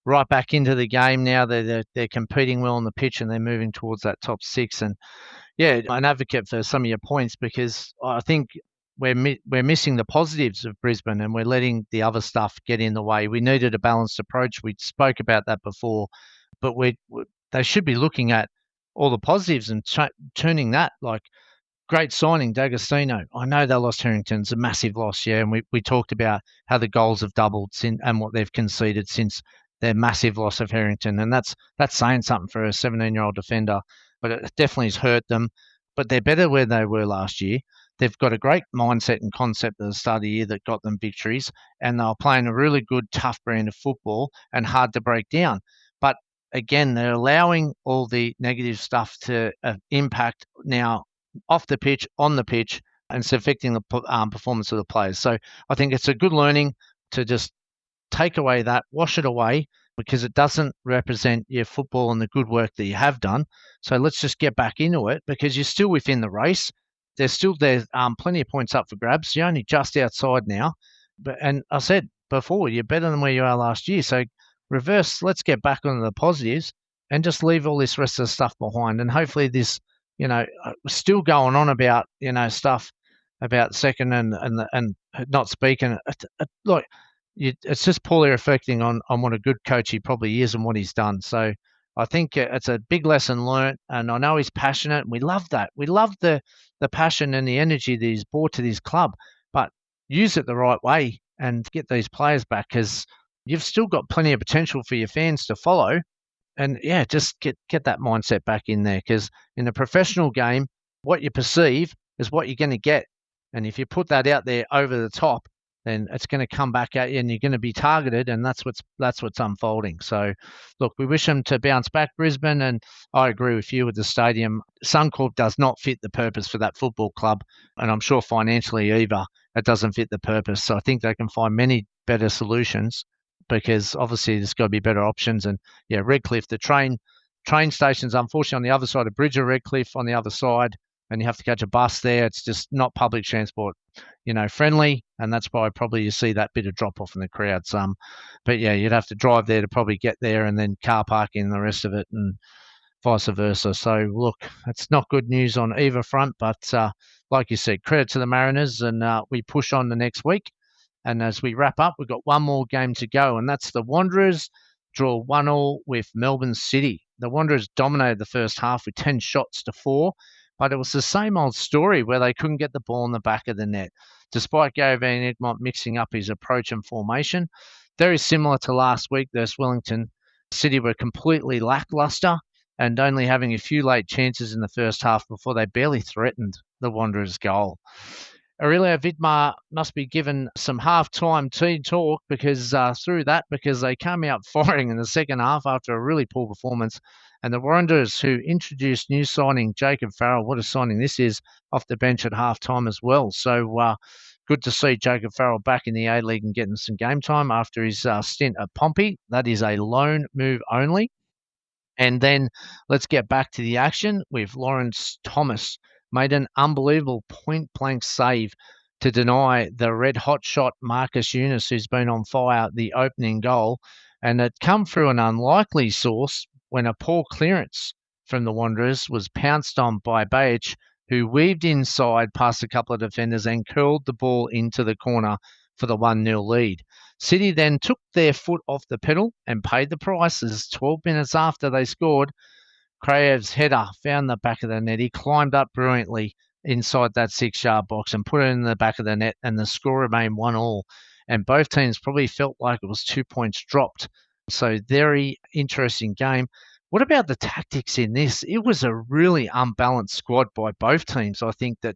right back into the game now. They're competing well on the pitch and they're moving towards that top six. And yeah, an advocate for some of your points because I think we're missing the positives of Brisbane and we're letting the other stuff get in the way. We needed a balanced approach. We spoke about that before, but they should be looking at all the positives and turning that like great signing, D'Agostino. I know they lost Harrington. It's a massive loss, yeah. And we talked about how the goals have doubled and what they've conceded since their massive loss of Harrington. And that's saying something for a 17-year-old defender. But it definitely has hurt them. But they're better where they were last year. They've got a great mindset and concept at the start of the year that got them victories. And they're playing a really good, tough brand of football and hard to break down. But again, they're allowing all the negative stuff to impact now off the pitch, on the pitch, and it's affecting the performance of the players. So I think it's a good learning to just take away that, wash it away, because it doesn't represent your football and the good work that you have done. So let's just get back into it because you're still within the race. There's plenty of points up for grabs. You're only just outside now. And I said before, you're better than where you are last year. So reverse, let's get back onto the positives and just leave all this rest of the stuff behind. And hopefully this still going on about, stuff about second and not speaking. Look, it's just poorly reflecting on what a good coach he probably is and what he's done. So I think it's a big lesson learnt, and I know he's passionate. And we love that. We love the passion and the energy that he's brought to this club, but use it the right way and get these players back because you've still got plenty of potential for your fans to follow. And yeah, just get that mindset back in there because in the professional game, what you perceive is what you're going to get. And if you put that out there over the top, then it's going to come back at you and you're going to be targeted. And that's what's unfolding. So look, we wish them to bounce back, Brisbane. And I agree with you with the stadium. Suncorp does not fit the purpose for that football club. And I'm sure financially either, it doesn't fit the purpose. So I think they can find many better solutions because obviously there's got to be better options. And yeah, Redcliffe, the train station's unfortunately on the other side of Bridge of Redcliffe on the other side, and you have to catch a bus there. It's just not public transport, friendly, and that's why probably you see that bit of drop off in the crowd some. But yeah, you'd have to drive there to probably get there, and then car parking the rest of it, and vice versa. So look, it's not good news on either front, but like you said, credit to the Mariners, and we push on the next week. And as we wrap up, we've got one more game to go, and that's the Wanderers draw 1-1 with Melbourne City. The Wanderers dominated the first half with 10 shots to 4, but it was the same old story where they couldn't get the ball in the back of the net. Despite Gary Van Egmont mixing up his approach and formation, very similar to last week versus Wellington, City were completely lackluster and only having a few late chances in the first half before they barely threatened the Wanderers' goal. Aurelio Vidmar must be given some half-time team talk because they came out firing in the second half after a really poor performance. And the Wanderers, who introduced new signing Jacob Farrell, what a signing this is, off the bench at half-time as well. So good to see Jacob Farrell back in the A-League and getting some game time after his stint at Pompey. That is a loan move only. And then let's get back to the action with Lawrence Thomas. Made an unbelievable point-blank save to deny the red-hot shot Marcus Eunice, who's been on fire, the opening goal. And it come through an unlikely source when a poor clearance from the Wanderers was pounced on by Bajic, who weaved inside past a couple of defenders and curled the ball into the corner for the 1-0 lead. City then took their foot off the pedal and paid the price as 12 minutes after they scored, Krajev's header found the back of the net. He climbed up brilliantly inside that 6-yard box and put it in the back of the net, and the score remained 1-1. And both teams probably felt like it was 2 points dropped. So very interesting game. What about the tactics in this? It was a really unbalanced squad by both teams. I think that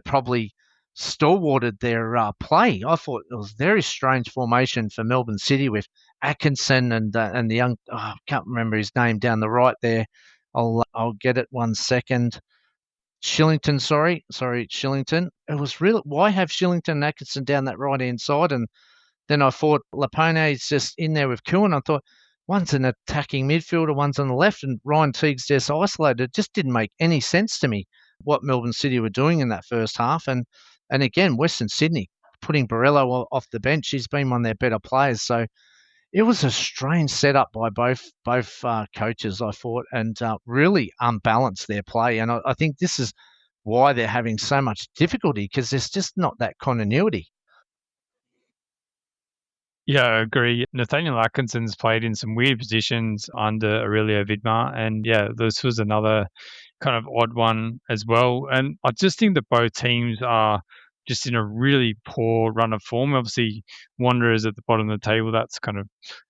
probably stalwarted their play. I thought it was very strange formation for Melbourne City with Atkinson and the young, I can't remember his name down the right there. I'll get it 1 second. Shillington, sorry, Shillington. It was really, why have Shillington and Atkinson down that right-hand side? And then I thought Lapone's just in there with Kuhn. I thought one's an attacking midfielder, one's on the left, and Ryan Teague's just isolated. It just didn't make any sense to me. what Melbourne City were doing in that first half. And again, Western Sydney putting Borrello off the bench. He's been one of their better players. So it was a strange setup by both coaches, I thought, and really unbalanced their play. And I think this is why they're having so much difficulty, because there's just not that continuity. Yeah, I agree. Nathaniel Atkinson's played in some weird positions under Aurelio Vidmar, and yeah, this was another kind of odd one as well. And I just think that both teams are just in a really poor run of form. Obviously, Wanderers at the bottom of the table, that's kind of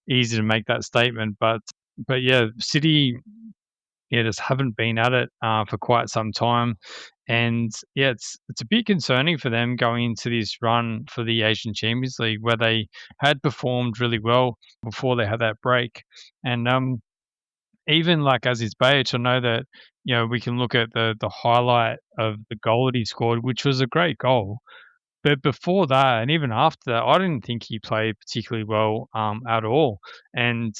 easy to make that statement. But yeah, City, yeah, just haven't been at it for quite some time. And yeah, it's a bit concerning for them going into this run for the Asian Champions League, where they had performed really well before they had that break. And even like Aziz Behich, I know that we can look at the highlight of the goal that he scored, which was a great goal. But before that, and even after that, I didn't think he played particularly well at all. And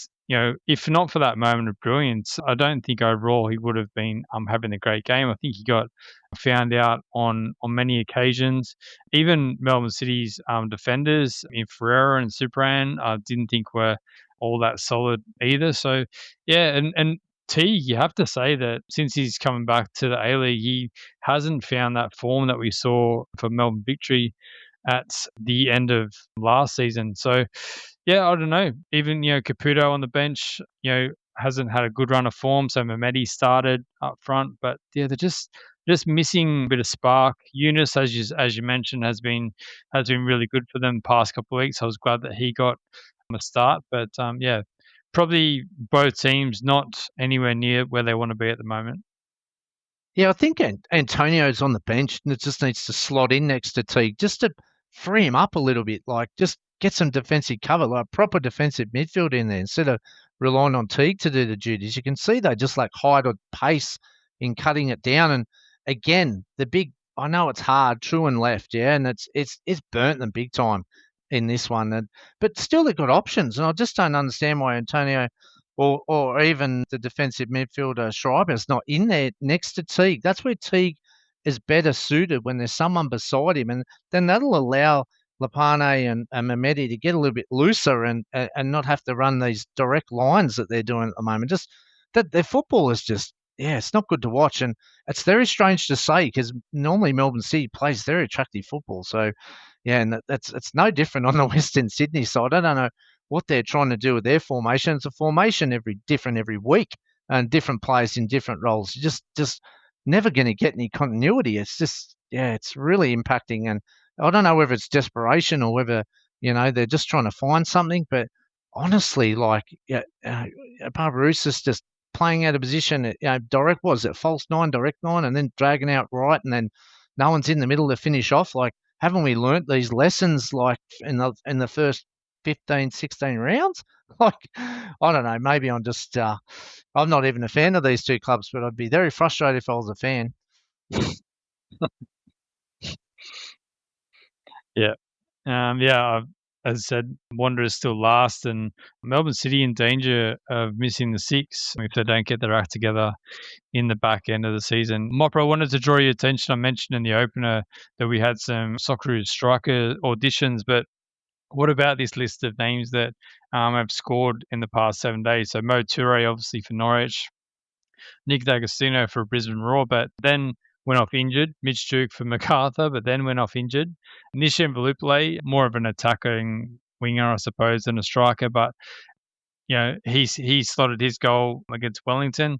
if not for that moment of brilliance, I don't think overall he would have been having a great game. I think he got found out on many occasions. Even Melbourne City's defenders in Ferreira and Supran didn't think were all that solid either. So yeah, and Teague, you have to say that since he's coming back to the A-League, he hasn't found that form that we saw for Melbourne Victory at the end of last season. So, yeah, I don't know. Even, Caputo on the bench, hasn't had a good run of form. So Mehmeti started up front, but yeah, they're just missing a bit of spark. Yunus, as you mentioned, has been really good for them the past couple of weeks. I was glad that he got a start, but yeah, probably both teams not anywhere near where they want to be at the moment. Yeah, I think Antonio's on the bench and it just needs to slot in next to Teague just to free him up a little bit, like just get some defensive cover, like proper defensive midfield in there instead of relying on Teague to do the duties. You can see they just like hide on pace in cutting it down. And again, I know it's hard, true and left, yeah, and it's burnt them big time in this one. But still they've got options, and I just don't understand why Antonio or even the defensive midfielder Schreiber's not in there next to Teague. That's where Teague is better suited, when there's someone beside him, and then that'll allow Lapane and Mehmeti to get a little bit looser and not have to run these direct lines that they're doing at the moment. Just that their football is just, yeah, it's not good to watch, and it's very strange to say because normally Melbourne City plays very attractive football. So yeah, and it's no different on the Western Sydney side. I don't know what they're trying to do with their formation. It's a formation different every week, and different players in different roles. You're just never going to get any continuity. It's just, yeah, it's really impacting. And I don't know whether it's desperation or whether they're just trying to find something. But honestly, like Barbarouses just playing out of position. Direct was it false nine, direct nine, and then dragging out right, and then no one's in the middle to finish off. Like, haven't we learnt these lessons like in the first 15, 16 rounds? Like, I don't know. Maybe I'm just I'm not even a fan of these two clubs, but I'd be very frustrated if I was a fan. Yeah. Yeah, as I said, Wanderers still last, and Melbourne City in danger of missing the six if they don't get their act together in the back end of the season. Mopra, I wanted to draw your attention. I mentioned in the opener that we had some Socceroos striker auditions, but what about this list of names that have scored in the past 7 days? So Mo Toure, obviously for Norwich, Nick D'Agostino for Brisbane Roar, but then went off injured. Mitch Duke for Macarthur, but then went off injured. Nishan Velupile, more of an attacking winger, I suppose, than a striker, but he slotted his goal against Wellington.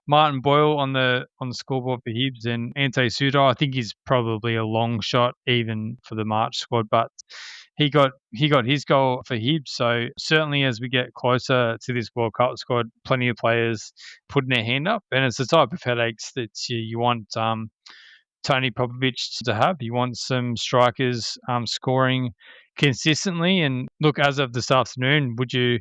Martin Boyle on the scoreboard for Hibs, and Ante Suto, I think he's probably a long shot even for the March squad, but he got his goal for Hibs. So certainly as we get closer to this World Cup squad, plenty of players putting their hand up, and it's the type of headaches that you want Tony Popovich to have. You want some strikers scoring consistently. And look, as of this afternoon, would you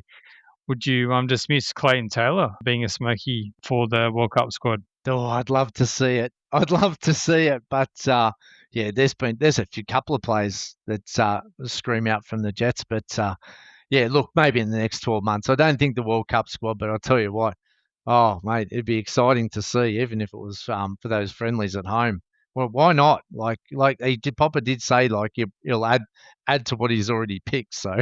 dismiss Clayton Taylor being a smoky for the World Cup squad? Oh, I'd love to see it. But yeah, there's a couple of players that scream out from the Jets. But yeah, look, maybe in the next 12 months. I don't think the World Cup squad, but I'll tell you what, Oh, mate, it'd be exciting to see, even if it was for those friendlies at home. Well, why not? Popper did say, like, he'll add to what he's already picked. So,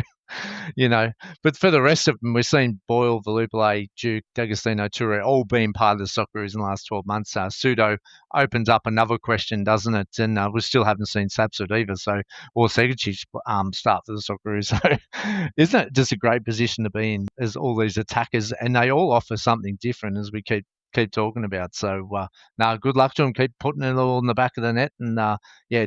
you know, but for the rest of them, we've seen Boyle, Valupale, Duke, D'Agostino, Toure all being part of the Socceroos in the last 12 months. Sudo opens up another question, doesn't it? And we still haven't seen Sapsut either. So, or Segicic start for the Socceroos. So, isn't it just a great position to be in as all these attackers, and they all offer something different as we keep talking about. So, now good luck to them. Keep putting it all in the back of the net, and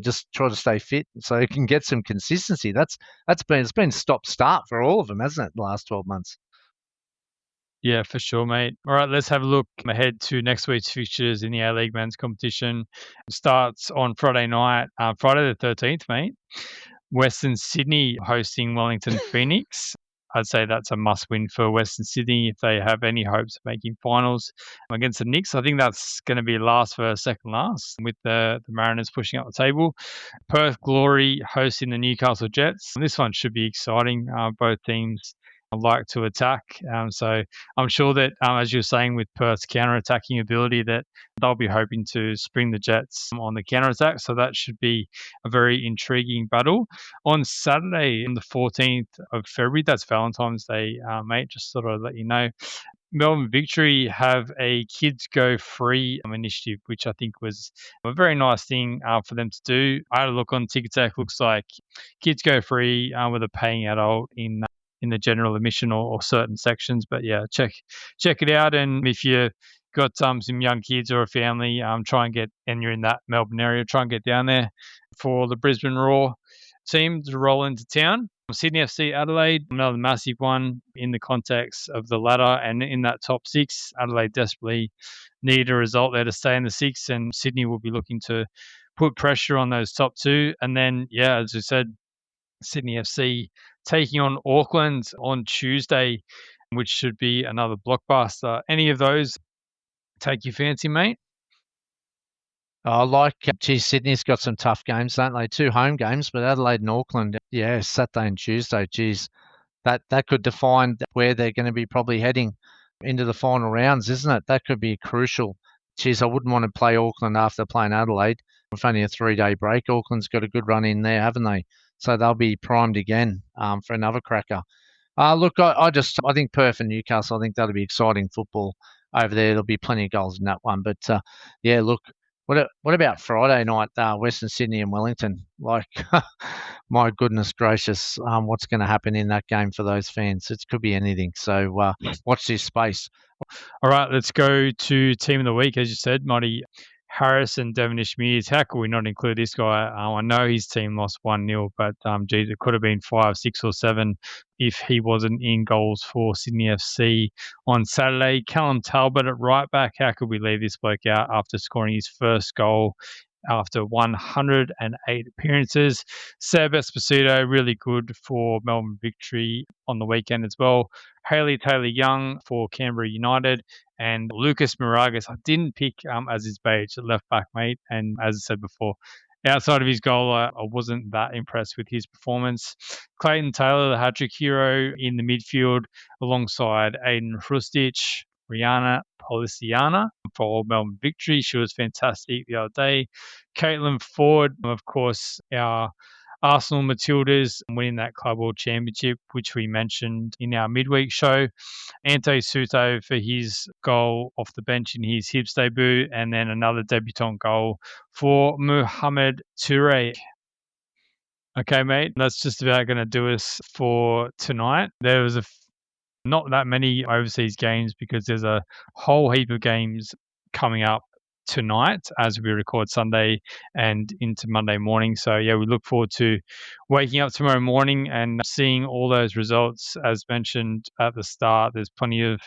just try to stay fit so you can get some consistency. It's been stop start for all of them, hasn't it? The last 12 months. Yeah, for sure, mate. All right, let's have a look ahead to next week's fixtures in the A-League men's competition. It starts on Friday night, Friday the 13th, mate. Western Sydney hosting Wellington Phoenix. I'd say that's a must-win for Western Sydney if they have any hopes of making finals against the Knicks. I think that's going to be last for second last, with the Mariners pushing up the table. Perth Glory hosting the Newcastle Jets. This one should be exciting. Both teams like to attack. So I'm sure that, as you're saying, with Perth's counter-attacking ability, that they'll be hoping to spring the Jets on the counter-attack. So that should be a very intriguing battle. On Saturday, on the 14th of February, that's Valentine's Day, mate, just sort of let you know, Melbourne Victory have a Kids Go Free initiative, which I think was a very nice thing for them to do. I had a look on Ticketek. Looks like Kids Go Free with a paying adult in the general admission or certain sections. But yeah, check it out. And if you got some young kids or a family, and you're in that Melbourne area, try and get down there for the Brisbane Roar team to roll into town. Sydney FC Adelaide, another massive one in the context of the ladder and in that top six. Adelaide desperately need a result there to stay in the six, and Sydney will be looking to put pressure on those top two. And then, yeah, as I said, Sydney FC taking on Auckland on Tuesday, which should be another blockbuster. Any of those take your fancy, mate? Sydney's got some tough games, don't they? 2 home games, but Adelaide and Auckland, yeah, Saturday and Tuesday. Geez, that could define where they're going to be probably heading into the final rounds, isn't it? That could be crucial. Geez, I wouldn't want to play Auckland after playing Adelaide. With only a 3-day break, Auckland's got a good run in there, haven't they? So they'll be primed again for another cracker. Look, I think Perth and Newcastle, I think that'll be exciting football over there. There'll be plenty of goals in that one. But yeah, look, what about Friday night, Western Sydney and Wellington? Like, my goodness gracious, what's going to happen in that game for those fans? It could be anything. So watch this space. All right, let's go to Team of the Week. As you said, Marty Harris and Devonish Mears. How could we not include this guy? I know his team lost 1-0, but geez, it could have been 5, 6 or 7 if he wasn't in goals for Sydney FC on Saturday. Callum Talbot at right back. How could we leave this bloke out after scoring his first goal after 108 appearances? Seb Esposito, really good for Melbourne Victory on the weekend as well. Haley Taylor-Young for Canberra United, and Lucas Moragas, I didn't pick as his beige at left back, mate. And as I said before, outside of his goal, I wasn't that impressed with his performance. Clayton Taylor, the hat-trick hero in the midfield, alongside Aiden Hrustic, Rihanna Polisiana for Melbourne Victory. She was fantastic the other day. Caitlin Ford, of course, our Arsenal Matildas winning that Club World Championship, which we mentioned in our midweek show. Ante Suto for his goal off the bench in his Hibs debut, and then another debutant goal for Mohamed Toure. Okay, mate, that's just about going to do us for tonight. There was not that many overseas games because there's a whole heap of games coming up tonight as we record Sunday and into Monday morning. So yeah, we look forward to waking up tomorrow morning and seeing all those results. As mentioned at the start, there's plenty of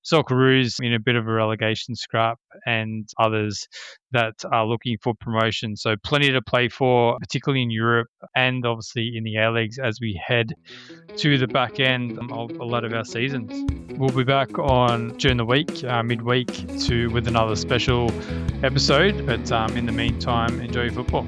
Socceroos in a bit of a relegation scrap and others that are looking for promotion. So plenty to play for, particularly in Europe and obviously in the A-Leagues as we head to the back end of a lot of our seasons. We'll be back during the week, midweek, with another special episode. But in the meantime, enjoy your football.